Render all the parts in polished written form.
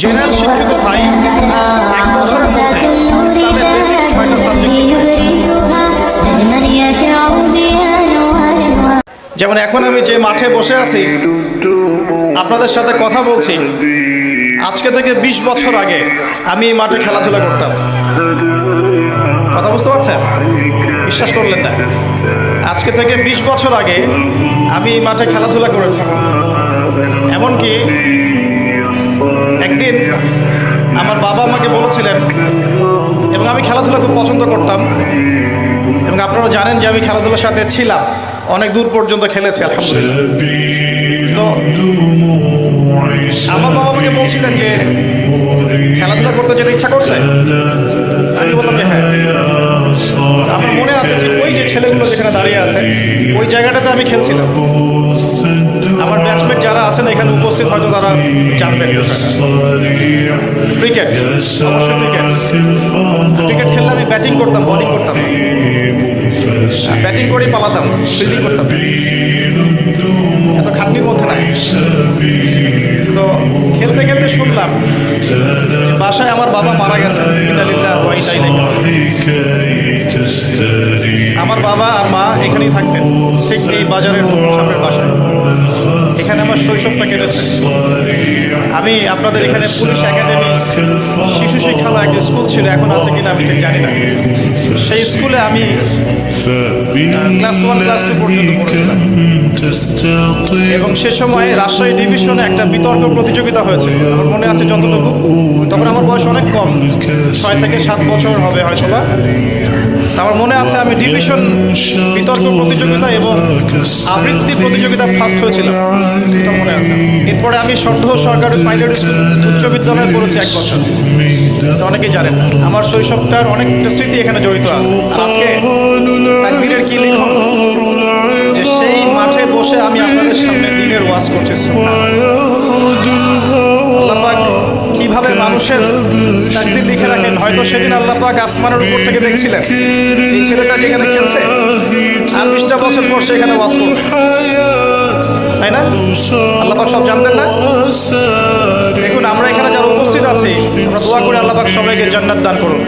General শিক্ষিত ভাই এক বছরের মধ্যে ইসলামের বেসিক 6টা সাবজেক্ট যেমন এখন আমি যে মাঠে বসে আছি আপনাদের সাথে কথা বলছি, আজকে থেকে 20 বছর আগে আমি এই মাঠে খেলাধুলা করতাম। কথা বুঝতে পারছেন? বিশ্বাস করলেন না? আজকে থেকে 20 বছর আগে আমি এই মাঠে খেলাধুলা করেছি। এমনকি একদিন আমার বাবা আমাকে বলেছিলেন, এবং আমি খেলাধুলা খুব পছন্দ করতাম, এবং আপনারা জানেন যে আমি খেলাধুলার সাথে ছিলাম, অনেক দূর পর্যন্ত খেলেছি আলহামদুলিল্লাহ। তো আমার বাবা আমাকে বলছিলেন যে খেলাধুলা করতে যেতে ইচ্ছা করছে। আমি বললাম যে হ্যাঁ। আমার মনে আছে যে ওই যে ছেলেগুলো যেখানে দাঁড়িয়ে আছে ওই জায়গাটাতে আমি খেলছিলাম। আমার ব্যাচমেট যারা আছেন এখানে উপস্থিত হয়তো তারা জানবেন ক্রিকেট, অবশ্যই ক্রিকেট খেললে আমি ব্যাটিং করতাম, বোলিং করতাম, ব্যাটিং করেই পালাতাম, ফিল্ডিং করতাম, এত খাটনির মধ্যে নাই। তো খেলতে খেলতে শুনলাম বাসায় আমার বাবা মারা গেছেন। আমার বাবা আর মা এখানেই থাকতেন, ঠিক এই বাজারের সামনের বাসায়। এখানে আমার শৈশবটা কেটেছে। আমি আপনাদের এখানে পুলিশ একাডেমি শিশু শিক্ষালয় একটা স্কুল ছিল, এখন আছে কিনা আমি ঠিক জানি না। সেই স্কুলে আমি ক্লাস 1 ক্লাস 2 পর্যন্ত পড়েছিলাম, এবং সে সময় রাজশাহী ডিভিশনে একটা বিতর্ক প্রতিযোগিতা হয়েছিল। আমার মনে আছে যতটুকু, তখন আমার বয়স অনেক কম, 6 থেকে 7 বছর হবে হয়তো বা। আমার মনে আছে আমি ডিভিশন বিতর্ক প্রতিযোগিতা এবং আবৃত্তি প্রতিযোগিতা ফার্স্ট হয়েছিলাম, এটা মনে আছে। এরপরে আমি সর্দার সরকারি পাইলট স্কুল উচ্চ বিদ্যালয়ে পড়েছি 1 বছর। অনেকেই জানেন আমার শৈশবটার অনেকটা স্মৃতি এখানে জড়িত আছে। আর আজকে তাকবীরের কি লিখন যে সেই মাঠে বসে আমি আপনাদের সামনে দিনের ওয়াজ করছি। আল্লাহ পাক কিভাবে মানুষের তাকদীর লিখে রাখেন। হয়তো সেদিন আল্লাহ পাক আসমানের উপর থেকে দেখছিলেন এই ছেলেটা যেখানে খেলছে আর 20টা বছর পর সেখানে ওয়াজ করবে, তাই না? আল্লাহ পাক সব জানতেন না? দেখুন আমরা এখানে যারা উপস্থিত আছি, আমরা দোয়া করে আল্লাহ পাক সবাইকে জান্নাত দান করুন।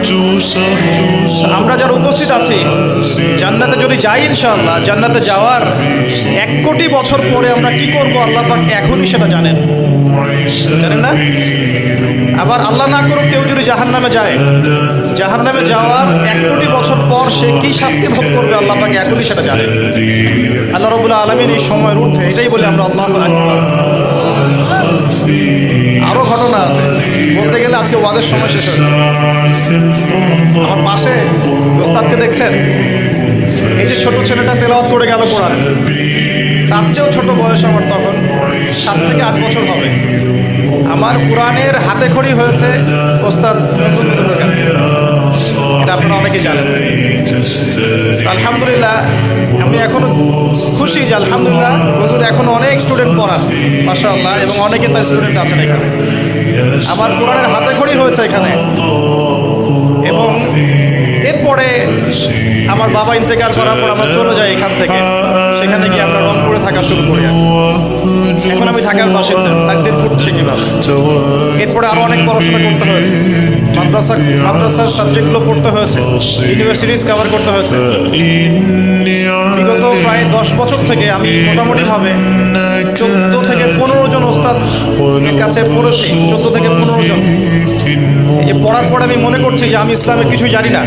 আমরা যারা উপস্থিত আছি জান্নাতে যদি যাই ইনশাআল্লাহ, জান্নাতে যাওয়ার 1 কোটি বছর পরে আমরা কি করব আল্লাহ পাক এখনই সেটা জানেন, জানেন না? আবার আল্লাহ না করুক কেউ যদি জাহান্নামে যায়, জাহান্নামে যাওয়ার 1 কোটি বছর পর সে কি শাস্তি ভোগ করবে আল্লাহ পাক এখনই সেটা জানেন। আল্লাহ রাব্বুল আলামিন এই সময়ের ঊর্ধ্বে, এটাই বলে আমরা আল্লাহু আকবার। আরো ঘটনা আছে, বলতে গেলে আজকে ওয়াদের সময় শেষ হয়ে যাবে। আমার পাশে ওস্তাদকে দেখছেন, এই যে ছোট ছেলেটা তেলাওয়াত করে গেল কোরআন, তার চেয়েও ছোট বয়স আমার, তখন 7 থেকে 8 বছর হবে। আমার কোরআনের হাতে খড়ি হয়েছে ওস্তাদ নজরুলের কাছে, এটা আপনারা অনেকে জানেন। আলহামদুলিল্লাহ আমি এখনো খুশি যে আলহামদুলিল্লাহ হুজুর এখন অনেক স্টুডেন্ট পড়ান মাশাআল্লাহ, এবং অনেকে তার স্টুডেন্ট আছেন এখানে। আমার কোরআনের হাতে খড়ি হয়েছে এখানে। এবং এরপরে আমার বাবা ইন্তেকাল করার পর আমরা চলে যাই এখান থেকে, সেখানে গিয়ে আমরা রংপুরে থাকা শুরু করি। এখন আমি ঢাকার বাসিন্দা, তাকদীর পড়ছি কিভাবে। এরপরে আরো অনেক পড়াশোনা করতে হয়েছে, মাদ্রাসার সাবজেক্টগুলো পড়তে হয়েছে, ইউনিভার্সিটিজ কভার করতে হয়েছে। বিগত প্রায় 10 বছর থেকে আমি মোটামুটিভাবে 14 থেকে 15 জন ওস্তাদ কাছে পড়েছি, 14 থেকে 15 জন। এই যে পড়ার পর আমি মনে করছি যে আমি ইসলামের কিছু জানি না।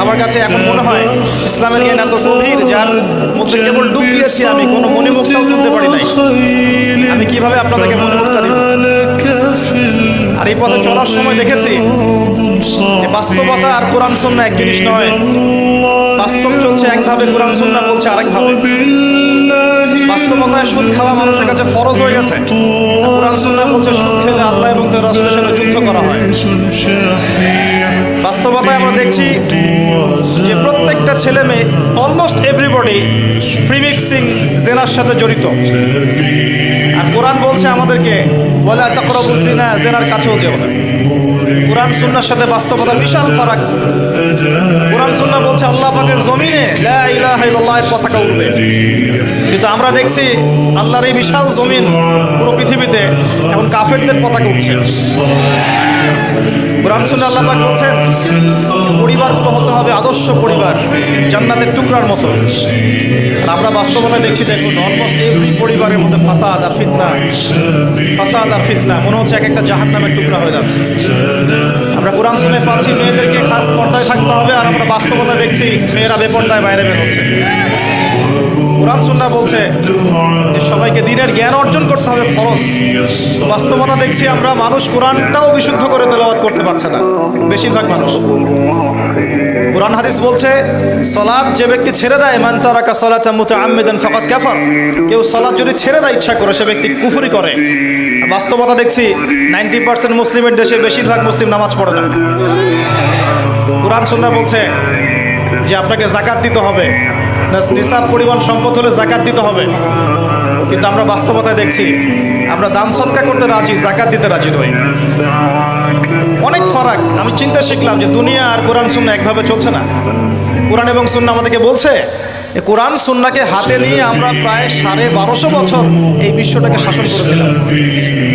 আমার কাছে এখন মনে হয় ইসলামের জ্ঞান এত গভীর, যার মধ্যে কেবল ডুব দিয়েছি আমি, কোনো মণিমুক্তাও তুলতে পারি নাই। আমি কিভাবে আপনাদেরকে মণিমুক্তা দিব? আর এই পথে চলার সময় দেখেছি যে বাস্তবতা আর কোরআন সুন্নাহ এক জিনিস নয়। বাস্তব চলছে একভাবে, কোরআন সুন্নাহ বলছে আরেকভাবে। বাস্তবতায় সুদ খাওয়া মানুষের কাছে ফরজ হয়ে গেছে, কোরআন সুন্নাহ বলছে সুদ খেলে আল্লাহ এবং তার রাসূলের সাথে যুদ্ধ করা হয়। বাস্তবতায় আমরা দেখছি যে প্রত্যেকটা ছেলে মেয়ে, অলমোস্ট এভরিবডি ফ্রি মিক্সিং জেনার সাথে জড়িত। আর কোরআন বলছে আমাদেরকে ওয়ালা তাকরাবুজ জিনা, জেনার কাছেও যেও না। কোরআন সুন্নাহর সাথে বাস্তবতার বিশাল ফারাক। কোরআন সুন্নাহ বলছে আল্লাহ পাকের জমিনে লা ইলাহা ইল্লাল্লাহ এর পতাকা উড়বে, কিন্তু আমরা দেখছি আল্লাহর এই বিশাল জমিন পুরো পৃথিবীতে এখন কাফেরদের পতাকা উঠছে। কোরআন সুন্নাহ আল্লাহ পাক বলছেন পরিবারগুলো হতে হবে আদর্শ পরিবার, জান্নাতের টুকরার মতো। আর আমরা বাস্তবতা দেখছি, দেখুন অলমোস্ট এভরি পরিবারের মধ্যে ফাসাদ আর ফিতনা, মনে হচ্ছে এক একটা জাহান্নামের টুকরা হয়ে যাচ্ছে। আমরা কোরআন শুনে পাচ্ছি মেয়েদেরকে খাস পর্দায় থাকতে হবে, আর আমরা বাস্তবতা দেখছি মেয়েরা বেপর্দায় বাইরে বের হচ্ছে। কোরআন সুন্নাহ বলছে যে সবাইকে দ্বীনের জ্ঞান অর্জন করতে হবে ফরজ। বাস্তবতা দেখছি আমরা মানুষ কোরআনটাও বিশুদ্ধ করে তেলাওয়াত করতে পারছে না বেশিরভাগ মানুষ। কোরআন হাদিস বলছে সালাত যে ব্যক্তি ছেড়ে দেয়, মান তারাকা সালাতান মুতাআম্মিদান ফাকাদ কাফার, কেউ সালাত যদি ছেড়ে দেয় ইচ্ছা করে সে ব্যক্তি কুফরি করে। বাস্তবতা দেখছি 90% মুসলিমের দেশে বেশিরভাগ মুসলিম নামাজ পড়ে না। কোরআন সুন্নাহ বলছে যে আপনাকে যাকাত দিতে হবে, নিসাব পরিমাণ সম্পদ হলে যাকাত দিতে হবে, কিন্তু আমরা বাস্তবতায় দেখছি আমরা দান সদকা করতে রাজি, যাকাত দিতে রাজি নই। অনেক ফারাক। আমি চিন্তা শিখলাম যে দুনিয়া আর কোরআন সুন্নাহ একভাবে চলছে না। কোরআন এবং সুন্নাহ আমাদেরকে বলছে কোরআন সুন্নাহকে হাতে নিয়ে আমরা প্রায় 1250 বছর এই বিশ্বটাকে শাসন করেছিলাম,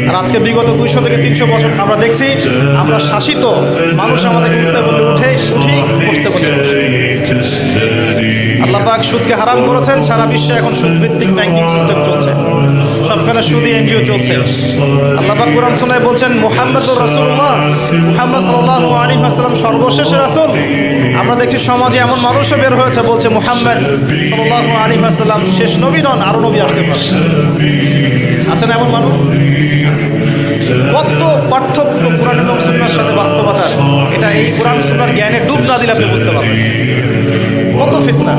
আর আজকে বিগত 200 থেকে 300 বছর আমরা দেখছি আমরা শাসিত। মানুষ আমাদেরকে উঠতে বললে উঠি, বসতে বললে আল্লাহ পাক সুদকে হারাম করেছেন। সারা বিশ্বে এখন সুদভিত্তিক ব্যাংকিং সিস্টেম চলছে, সবখানে সুদী এনজিও চলছে। আল্লাহ পাক কোরআন সুন্নাহয় বলছেন মুহাম্মাদুর রাসূলুল্লাহ, মুহাম্মদ সাল্লাল্লাহু আলাইহি ওয়াসাল্লাম সর্বশেষ রাসূল। আমরা দেখছি সমাজে এমন মানুষও বের হয়েছে বলছে মুহাম্মদ সাল্লাল্লাহু আলাইহি ওয়াসাল্লাম শেষ নবী নন, আরো নবী আসতে পারে। আছেন এমন মানুষ? কত পার্থক্য কোরআন এবং সুন্নাহর সাথে বাস্তবতার। এটা এই কোরআন সুন্নাহর জ্ঞানে ডুব না দিলে আপনি বুঝতে পারবেন কত ফিতনা।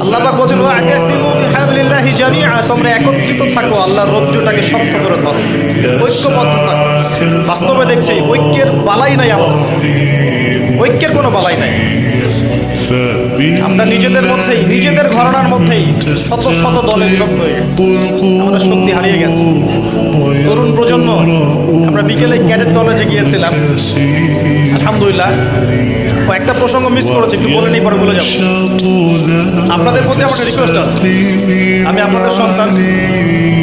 আল্লাহ পাক বলেন ওয়া'তাসিমু বিহাবলিল্লাহি জামিআ, তোমরা একত্রিত থাকো, আল্লাহর রজ্জুটাকে শক্ত করে ধরো, ঐক্যবদ্ধ থাকো। বাস্তবে দেখছি ঐক্যের বালাই নাই, আমাদের ঐক্যের কোনো বালাই নাই। আমরা নিজেদের মধ্যেই, নিজেদের ঘরানার মধ্যেই শত শত দলে বিভক্ত হয়ে গেছে, আমরা শক্তি হারিয়ে গেছে। তরুণ প্রজন্ম, আমরা বিকেলে ক্যাডেট কলেজে গিয়েছিলাম, আলহামদুলিল্লাহ একটা প্রসঙ্গ মিস করেছি, একটু বলে নিই পরে বলে যাব। আপনাদের প্রতি আমার রিকোয়েস্ট আছে, আমি আপনাদের সন্তান,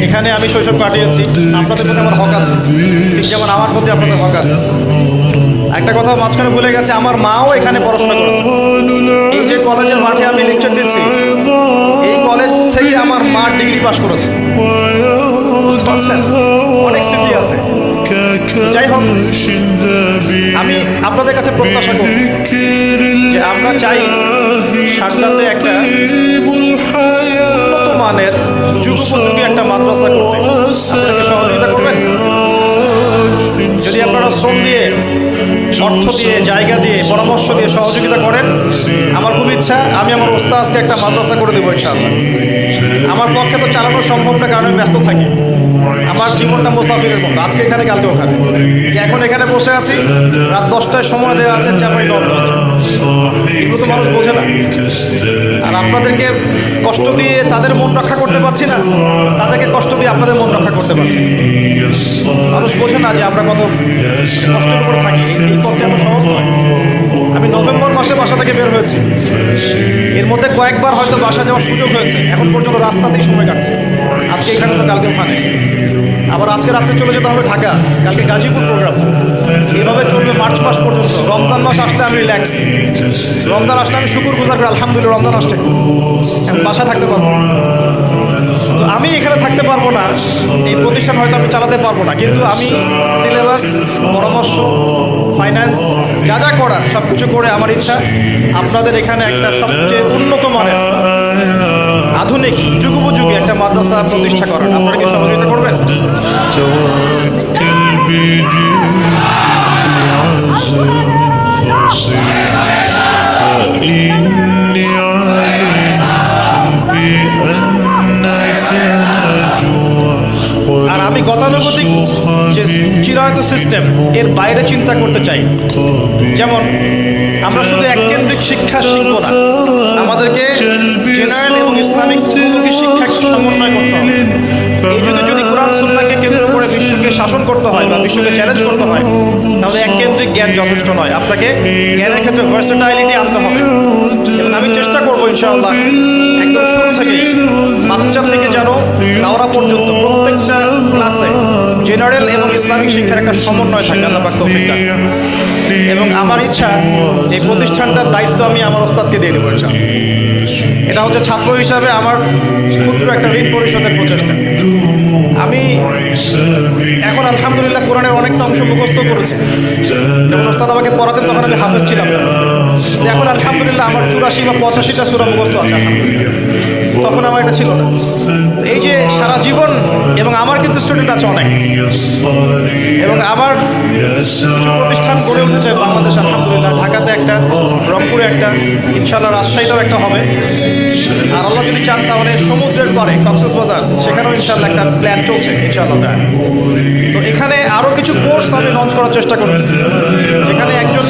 এখানে আমি শৈশব কাটিয়েছি, আপনাদের প্রতি আমার হক আছে, ঠিক যেমন আমার প্রতি আপনাদের হক আছে। একটা কথা মাঝখানে ভুলে গেছে, আমার মাও এখানে পড়াশোনা করেছে। এই যে কলেজের মাঠে আমি লেকচার দিচ্ছি, এই কলেজ থেকে আমার মা ডিগ্রি পাস করেছে। অনেক স্মৃতি আছে। যাই হোক, আমি আপনাদের কাছে প্রত্যাশা করি যে আমরা চাই সারদাতে একটা উন্নত মানের যুগোপযোগী একটা মাদ্রাসা করতে। আপনারা সহযোগিতা করবেন? যদি আপনারা শ্রম দিয়ে, অর্থ দিয়ে, জায়গা দিয়ে, পরামর্শ দিয়ে সহযোগিতা করেন, আমার খুব ইচ্ছা আমি আমার ওস্তাদকে একটা মাদ্রাসা করে দেবো ইনশাআল্লাহ। আমার পক্ষে তো চালানো সম্ভব না, কারণ আমি ব্যস্ত থাকি। আমার জীবনটা মুসাফিরের মতো, আজকে এখানে কালকে ওখানে। এখন এখানে বসে আছি, রাত 10টায় সময় দেওয়া আছে চাঁপাইনবাবগঞ্জ। এগুলো তো মানুষ বোঝে না। আর আপনাদেরকে কষ্ট দিয়ে তাদের মন রক্ষা করতে পারছি না, তাদেরকে কষ্ট দিয়ে আপনাদের মন রক্ষা করতে পারছি। মানুষ বোঝে না যে আমরা কত কষ্টের উপর থাকি। এই পথটা এত সহজ নয়। আমি নভেম্বর মাসে বাসা থেকে বের হয়েছি, এর মধ্যে কয়েকবার হয়তো বাসা যাওয়ার সুযোগ হয়েছে। এখন পর্যন্ত রাস্তাতেই সময় কাটছে, আজকে এখানে তো কালকে ওখানে, আবার আজকে রাত্রে চলে যেতে হবে ঢাকা, কালকে গাজীপুর প্রোগ্রাম। এভাবে চলবে মার্চ মাস পর্যন্ত। রমজান মাস আসলে আমি রিল্যাক্স, রমজান আসলে আমি শুকুর গুজার করি, আলহামদুলিল্লাহ রমজান আসছে, এখন বাসায় থাকতে পারবো। তো আমি এখানে থাকতে পারবো না, এই প্রতিষ্ঠান হয়তো আমি চালাতে পারবো না, কিন্তু আমি সিলেবাস, পরামর্শ, ফাইন্যান্স যা যা করার সব কিছু করে আমার ইচ্ছা আপনাদের এখানে একটা সবচেয়ে উন্নত মানের আধুনিক যুগোপযোগী একটা মাদ্রাসা প্রতিষ্ঠা করেন। আপনারা কি সহযোগিতা করবেন? আর আমি গতানুগতিক যে চিরায়ত সিস্টেম এর বাইরে চিন্তা করতে চাই। যেমন আমরা শুধু এককেন্দ্রিক শিক্ষা শিখবো না, আমাদেরকে জেনারেল এবং ইসলামিক শিক্ষা সমন্বয় করতে হবে। এই যদি কোরআন সুন্নাহকে কেন্দ্র করে বিশ্বকে শাসন করতে হয় বা বিশ্বকে চ্যালেঞ্জ করতে হয়, তাহলে এককেন্দ্রিক জ্ঞান জ্ঞান যথেষ্ট নয়, আপনাকে জ্ঞানের ক্ষেত্রে ভার্সেটাইলিটি আনতে হবে। এবং আমি চেষ্টা করবো ইনশাআল্লাহ একদম শুরু থেকেই, বাচ্চা থেকে যেন দাওরা পর্যন্ত প্রত্যেকটা ক্লাসে জেনারেল এবং ইসলামিক শিক্ষার একটা সমন্বয় থাকে, আল্লাহ পাক তৌফিক দান। এবং আমার ইচ্ছা এই প্রতিষ্ঠানটার দায়িত্ব আমি আমার ওস্তাদকে দিয়ে দেবো ইনশাআল্লাহ। এটা হচ্ছে ছাত্র হিসাবে আমার ক্ষুদ্র একটা ঋণ পরিশোধের প্রচেষ্টা। আমি এখন আলহামদুলিল্লাহ কোরআনের অনেকটা অংশ মুখস্থ করেছি। যখন ওস্তাদ আমাকে পড়াতেন তখন আমি হাফেজ ছিলাম না, এখন আলহামদুলিল্লাহ আমার 84 বা 85টা সূরা মুখস্থ আছে আলহামদুলিল্লাহ। তখন আমার এটা ছিল না। তো এই যে সারা জীবন, এবং আমার কিন্তু স্টুডেন্ট আছে অনেক, এবং আমার কিছু প্রতিষ্ঠান গড়ে উঠেছে বাংলাদেশ আলহামদুলিল্লাহ, ঢাকাতে একটা, রংপুরে একটা, ইনশাআল্লাহ রাজশাহীতেও একটা হবে। আর আল্লাহ যদি চান তাহলে সমুদ্রের পরে কক্সবাজার, সেখানেও ইনশাআল্লাহ একটা প্ল্যান চলছে ইনশাআল্লাহ। তো এখানে আরও কিছু কোর্স আমি লঞ্চ করার চেষ্টা করেছি, যেখানে একজন